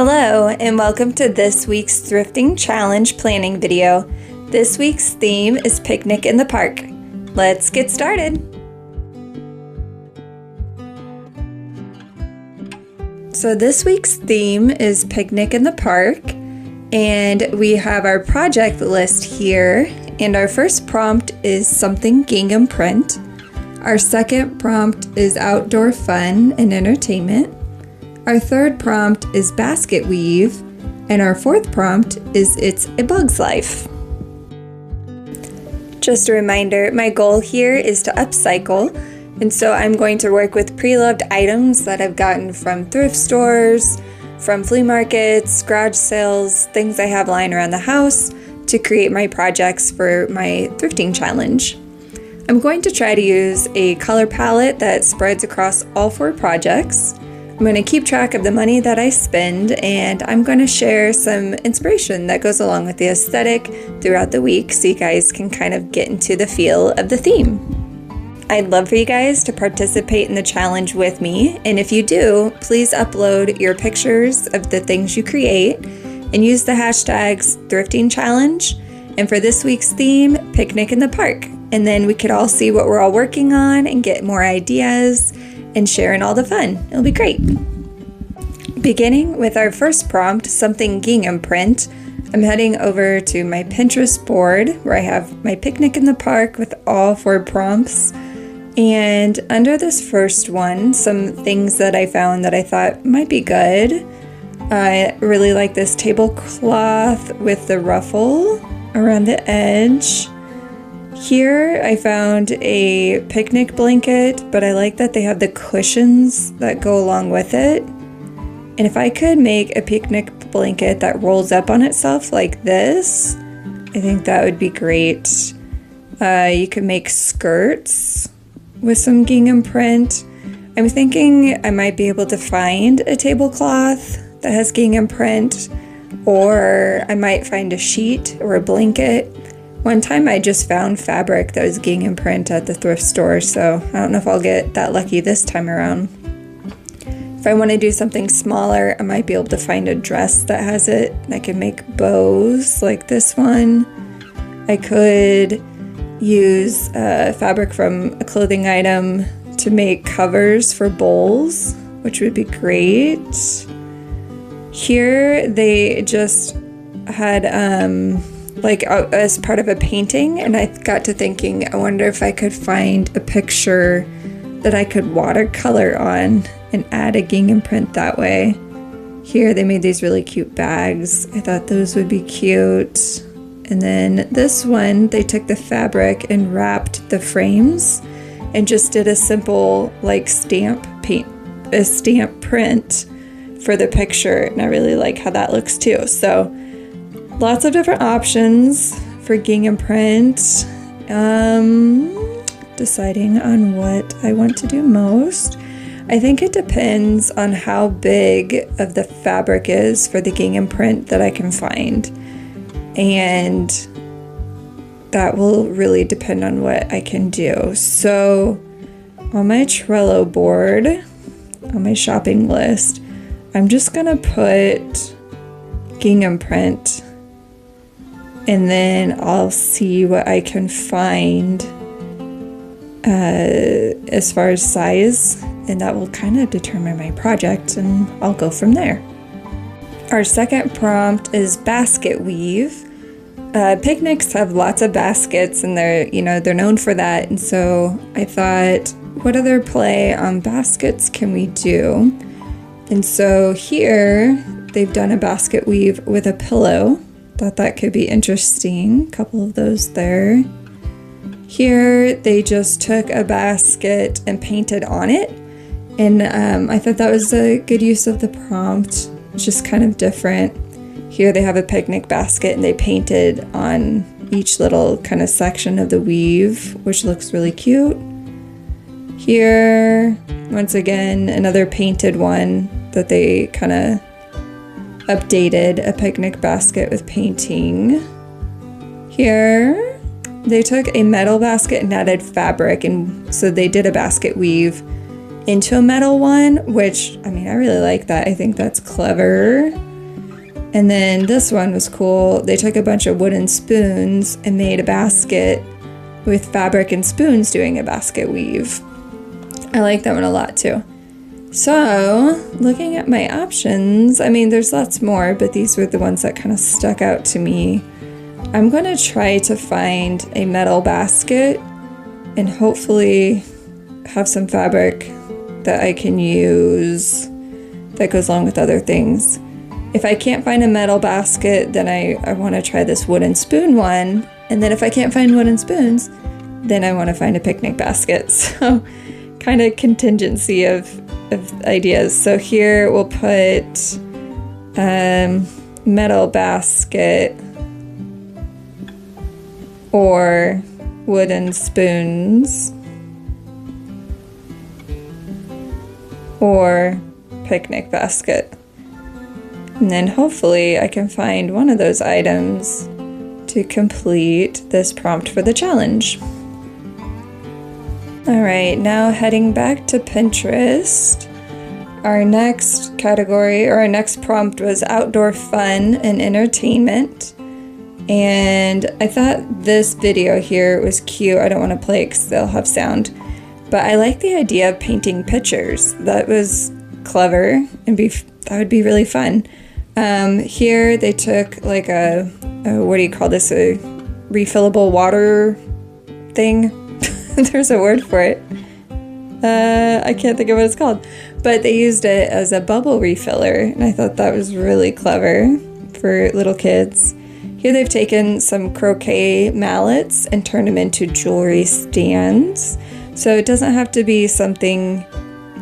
Hello and welcome to this week's Thrifting Challenge planning video. This week's theme is Picnic in the Park. Let's get started. So this week's theme is Picnic in the Park, and we have our project list here, and our first prompt is something gingham print. Our second prompt is outdoor fun and entertainment. Our third prompt is basket weave, and our fourth prompt is It's a Bug's Life. Just a reminder, my goal here is to upcycle, and so I'm going to work with pre-loved items that I've gotten from thrift stores, from flea markets, garage sales, things I have lying around the house to create my projects for my thrifting challenge. I'm going to try to use a color palette that spreads across all 4 projects. I'm going to keep track of the money that I spend, and I'm going to share some inspiration that goes along with the aesthetic throughout the week so you guys can kind of get into the feel of the theme. I'd love for you guys to participate in the challenge with me, and if you do, please upload your pictures of the things you create and use the hashtags Thrifting Challenge, and for this week's theme, Picnic in the Park. And then we could all see what we're all working on and get more ideas and sharing all the fun. It'll be great. Beginning with our first prompt, something gingham print, I'm heading over to my Pinterest board where I have my Picnic in the Park with all 4 prompts. And under this first one, some things that I found that I thought might be good. I really like this tablecloth with the ruffle around the edge. Here I found a picnic blanket, but I like that they have the cushions that go along with it. And if I could make a picnic blanket that rolls up on itself like this, I think that would be great. You could make skirts with some gingham print. I'm thinking I might be able to find a tablecloth that has gingham print, or I might find a sheet or a blanket. One time I just found fabric that was gingham print at the thrift store, so I don't know if I'll get that lucky this time around. If I want to do something smaller, I might be able to find a dress that has it. I can make bows like this one. I could use fabric from a clothing item to make covers for bowls, which would be great. Here they just had as part of a painting, and I got to thinking, I wonder if I could find a picture that I could watercolor on and add a gingham print that way. Here they made these really cute bags. I thought those would be cute. And then this one, they took the fabric and wrapped the frames and just did a simple stamp print for the picture, and I really like how that looks too. So lots of different options for gingham print. Deciding on what I want to do most. I think it depends on how big of the fabric is for the gingham print that I can find. And that will really depend on what I can do. So on my Trello board, on my shopping list, I'm just gonna put gingham print, and then I'll see what I can find as far as size, and that will kind of determine my project, and I'll go from there. Our second prompt is basket weave. Picnics have lots of baskets, and they're known for that, and so I thought, what other play on baskets can we do? And so here they've done a basket weave with a pillow. Thought that could be interesting. A couple of those there. Here they just took a basket and painted on it, and I thought that was a good use of the prompt. It's just kind of different. Here they have a picnic basket and they painted on each little kind of section of the weave, which looks really cute. Here, once again, another painted one that they kind of updated, a picnic basket with painting. Here, they took a metal basket and added fabric, and so they did a basket weave into a metal one, which, I mean, I really like that. I think that's clever. And then this one was cool. They took a bunch of wooden spoons and made a basket with fabric and spoons doing a basket weave. I like that one a lot too. So, looking at my options, I mean, there's lots more, but these were the ones that kind of stuck out to me. I'm going to try to find a metal basket and hopefully have some fabric that I can use that goes along with other things. If I can't find a metal basket, then I want to try this wooden spoon one. And then if I can't find wooden spoons, then I want to find a picnic basket. So kind of contingency of ideas. So here we'll put metal basket or wooden spoons or picnic basket. And then hopefully I can find one of those items to complete this prompt for the challenge. All right, now heading back to Pinterest. Our next category, or our next prompt, was outdoor fun and entertainment. And I thought this video here was cute. I don't want to play it because they'll have sound. But I like the idea of painting pictures. That was clever and that would be really fun. Here they took like a what do you call this? A refillable water thing. There's a word for it. I can't think of what it's called. But they used it as a bubble refiller. And I thought that was really clever for little kids. Here they've taken some croquet mallets and turned them into jewelry stands. So it doesn't have to be something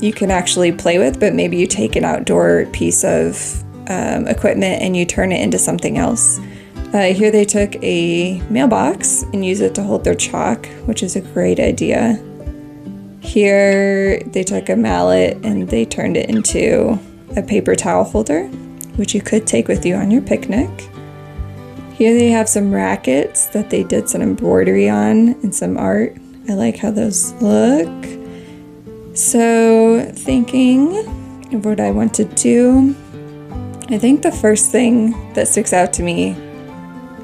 you can actually play with, but maybe you take an outdoor piece of equipment and you turn it into something else. Here they took a mailbox and use it to hold their chalk, which is a great idea. Here they took a mallet and they turned it into a paper towel holder, which you could take with you on your picnic. Here they have some rackets that they did some embroidery on and some art. I like how those look. So thinking of what I want to do, I think the first thing that sticks out to me,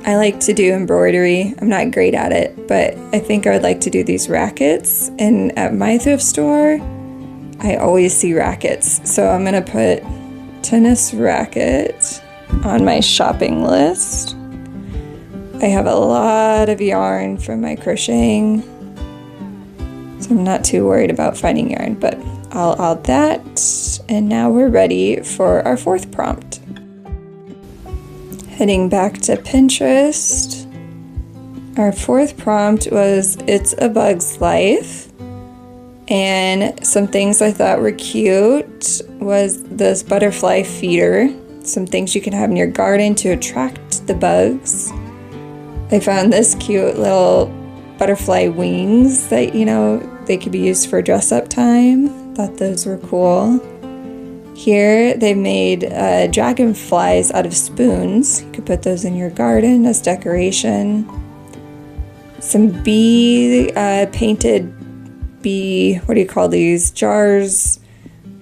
I like to do embroidery. I'm not great at it, but I think I would like to do these rackets. And at my thrift store, I always see rackets. So I'm gonna put tennis racket on my shopping list. I have a lot of yarn from my crocheting, so I'm not too worried about finding yarn, but I'll add that. And now we're ready for our fourth prompt. Heading back to Pinterest, our fourth prompt was It's a Bug's Life. And some things I thought were cute was this butterfly feeder, some things you can have in your garden to attract the bugs. I found this cute little butterfly wings that, you know, they could be used for dress-up time. Thought those were cool. Here they've made dragonflies out of spoons. You could put those in your garden as decoration. Some painted bee, what do you call these? Jars,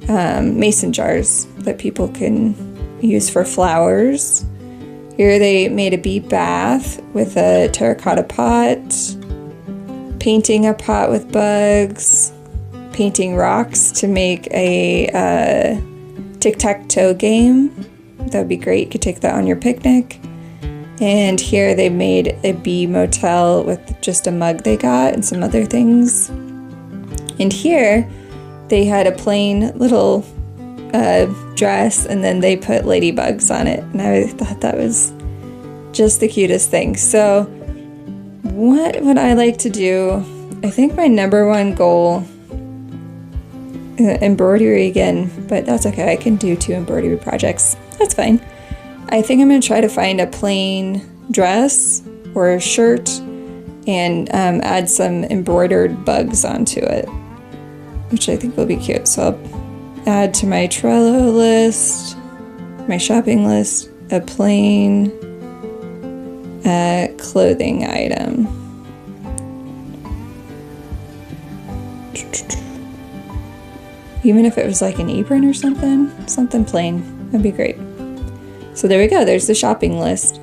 mason jars that people can use for flowers. Here they made a bee bath with a terracotta pot, painting a pot with bugs, painting rocks to make a tic-tac-toe game. That would be great. You could take that on your picnic. And here they made a bee motel with just a mug they got and some other things. And here they had a plain little dress and then they put ladybugs on it. And I thought that was just the cutest thing. So what would I like to do? I think my number one goal, embroidery again, but that's okay. I can do 2 embroidery projects. That's fine. I think I'm going to try to find a plain dress or a shirt and add some embroidered bugs onto it, which I think will be cute. So I'll add to my Trello list, my shopping list, a plain clothing item. Even if it was like an apron or something plain, that'd be great. So there we go, there's the shopping list.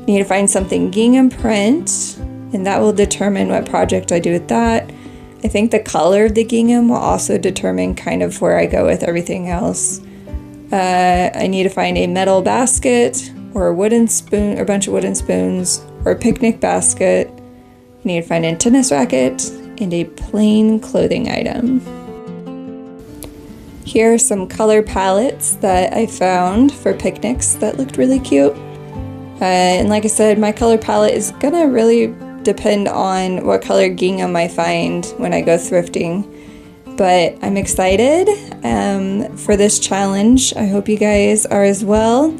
Need to find something gingham print, and that will determine what project I do with that. I think the color of the gingham will also determine kind of where I go with everything else. I need to find a metal basket or a wooden spoon, or a bunch of wooden spoons, or a picnic basket. I need to find a tennis racket and a plain clothing item. Here are some color palettes that I found for picnics that looked really cute. And like I said, my color palette is gonna really depend on what color gingham I find when I go thrifting. But I'm excited for this challenge. I hope you guys are as well.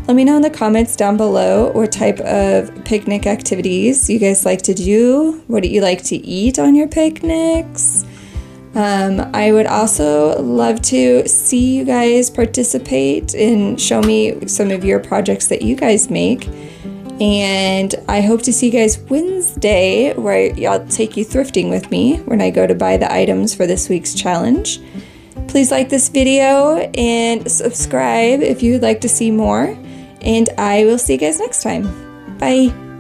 Let me know in the comments down below what type of picnic activities you guys like to do. What do you like to eat on your picnics? I would also love to see you guys participate and show me some of your projects that you guys make. And I hope to see you guys Wednesday, where I'll take you thrifting with me when I go to buy the items for this week's challenge. Please like this video and subscribe if you would like to see more. And I will see you guys next time. Bye.